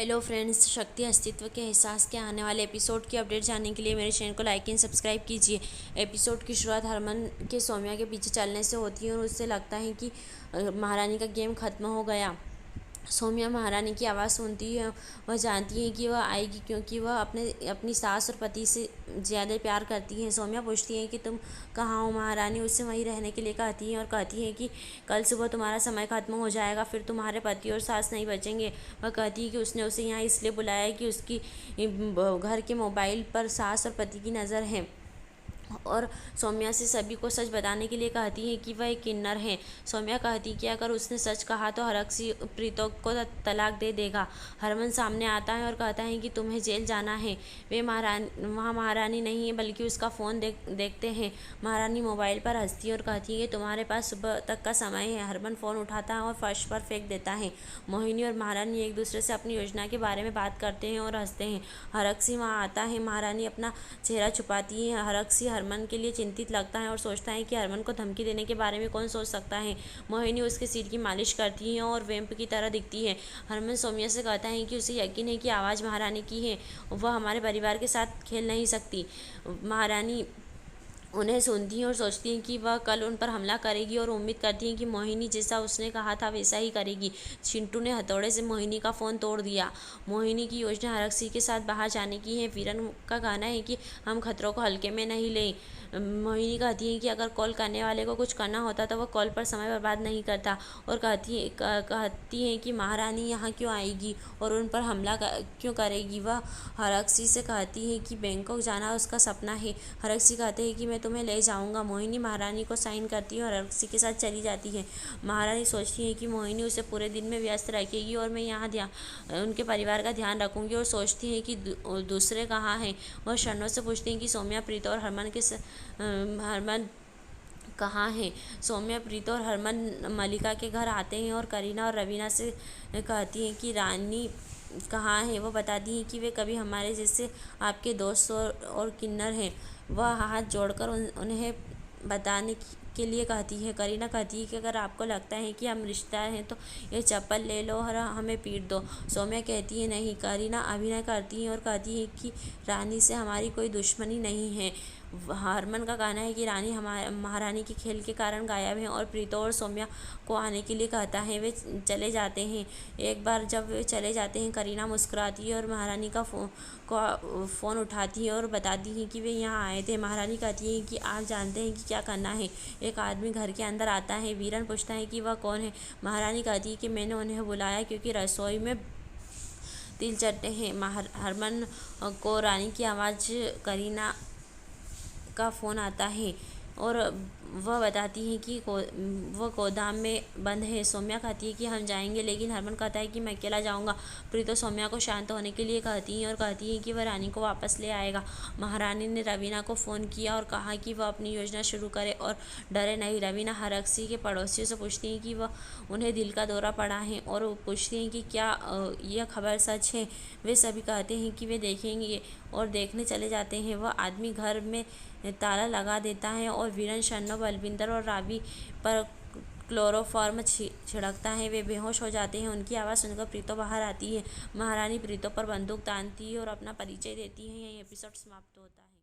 Hello friends, शक्ति अस्तित्व के एहसास के आने वाले एपिसोड की अपडेट जानने के लिए मेरे चैनल को लाइक एंड सब्सक्राइब कीजिए। एपिसोड की शुरुआत हरमन के सौम्या के पीछे चलने से होती है और उससे लगता है कि महारानी का गेम ख़त्म हो गया। सौम्या महारानी की आवाज़ सुनती है। वह जानती है कि वह आएगी क्योंकि वह अपनी सास और पति से ज़्यादा प्यार करती है। सौम्या पूछती है कि तुम कहाँ हो महारानी। उससे वहीं रहने के लिए कहती है और कहती है कि कल सुबह तुम्हारा समय खत्म हो जाएगा, फिर तुम्हारे पति और सास नहीं बचेंगे। वह कहती है कि उसने उसे यहाँ इसलिए बुलाया है कि उसकी घर के मोबाइल पर सास और पति की नज़र है और सौम्या से सभी को सच बताने के लिए कहती है कि वह एक किन्नर है। सौम्या कहती कि अगर उसने सच कहा तो हरक्षी प्रीतों को तलाक दे देगा। हरमन सामने आता है और कहता है कि तुम्हें जेल जाना है। वे वहाँ महारानी नहीं है बल्कि उसका फ़ोन देखते हैं। महारानी मोबाइल पर हंसती है और कहती है कि तुम्हारे पास सुबह तक का समय है। हरमन फ़ोन उठाता है और फर्श पर फेंक देता है। मोहिनी और महारानी एक दूसरे से अपनी योजना के बारे में बात करते हैं और हंसते हैं। हरक्षी वहाँ आता है। महारानी अपना चेहरा छुपाती है। हरक्षी हरमन के लिए चिंतित लगता है और सोचता है कि हरमन को धमकी देने के बारे में कौन सोच सकता है। मोहिनी उसके सिर की मालिश करती है और वैम्प की तरह दिखती है। हरमन सौम्या से कहता है कि उसे यकीन है कि आवाज़ महारानी की है, वह हमारे परिवार के साथ खेल नहीं सकती। महारानी उन्हें सुनती हैं और सोचती हैं कि वह कल उन पर हमला करेगी और उम्मीद करती हैं कि मोहिनी जैसा उसने कहा था वैसा ही करेगी। चिंटू ने हथौड़े से मोहिनी का फ़ोन तोड़ दिया। मोहिनी की योजना हरक्षी के साथ बाहर जाने की है। वीरन का कहना है कि हम खतरों को हल्के में नहीं लें। मोहिनी कहती है कि अगर कॉल करने वाले को कुछ करना होता तो वह कॉल पर समय बर्बाद नहीं करता और कहती है कि महारानी यहाँ क्यों आएगी और उन पर हमला क्यों करेगी। वह हरक्षी से कहती है कि बैंकॉक जाना उसका सपना है। हरक्षी कहते हैं कि मैं तुम्हें ले जाऊंगा। मोहिनी महारानी को साइन करती है और हरक्षी के साथ चली जाती है। महारानी सोचती है कि मोहिनी उसे पूरे दिन में व्यस्त रखेगी और मैं यहाँ उनके परिवार का ध्यान रखूंगी और सोचती है कि दूसरे कहाँ हैं। वह शरणों से पूछती हैं कि सौम्या, प्रीत और हरमन कहाँ हैं। सौम्या, प्रीत और हरमन मलिका के घर आते हैं और करीना और रवीना से कहती हैं कि रानी कहाँ है। वो बताती हैं कि वे कभी हमारे जैसे आपके दोस्त और किन्नर हैं। वह हाथ जोड़कर उन्हें बताने के लिए कहती है। करीना कहती है कि अगर आपको लगता है कि हम रिश्ता हैं तो ये चप्पल ले लो और हमें पीट दो। सौम्या कहती है नहीं। करीना अभिनय करती है और कहती है कि रानी से हमारी कोई दुश्मनी नहीं है। हरमन का कहना है कि रानी महारानी के खेल के कारण गायब है और प्रीतो और सौम्या को आने के लिए कहता है। वे चले जाते हैं। एक बार जब वे चले जाते हैं, करीना मुस्कुराती है और महारानी का फ़ोन उठाती है और बताती है कि वे यहाँ आए थे। महारानी कहती है कि आप जानते हैं कि क्या करना है। एक आदमी घर के अंदर आता है। वीरन पूछता है कि वह कौन है। महारानी कहती है कि मैंने उन्हें बुलाया क्योंकि रसोई में तिल चट्टे हैं। हरमन को रानी की आवाज़ करीना का फ़ोन आता है और वह बताती है कि वह गोदाम में बंद है। सौम्या कहती है कि हम जाएंगे, लेकिन हरमन कहता है कि मैं अकेला जाऊंगा। प्रीतो सौम्या को शांत होने के लिए कहती है और कहती है कि वह रानी को वापस ले आएगा। महारानी ने रवीना को फ़ोन किया और कहा कि वह अपनी योजना शुरू करे और डरे नहीं। रवीना हरक्षी के पड़ोसियों से पूछती है कि वह उन्हें दिल का दौरा पड़ा है और वो पूछती हैं कि क्या यह खबर सच है। वे सभी कहते हैं कि वे देखेंगे और देखने चले जाते हैं। वह आदमी घर में ताला लगा देता है और वीरन, शन्नो, बलविंदर और रावी पर क्लोरोफॉर्म छिड़कता है। वे बेहोश हो जाते हैं। उनकी आवाज़ सुनकर प्रीतो बाहर आती है। महारानी प्रीतो पर बंदूक तानती है और अपना परिचय देती है। यही एपिसोड समाप्त होता है।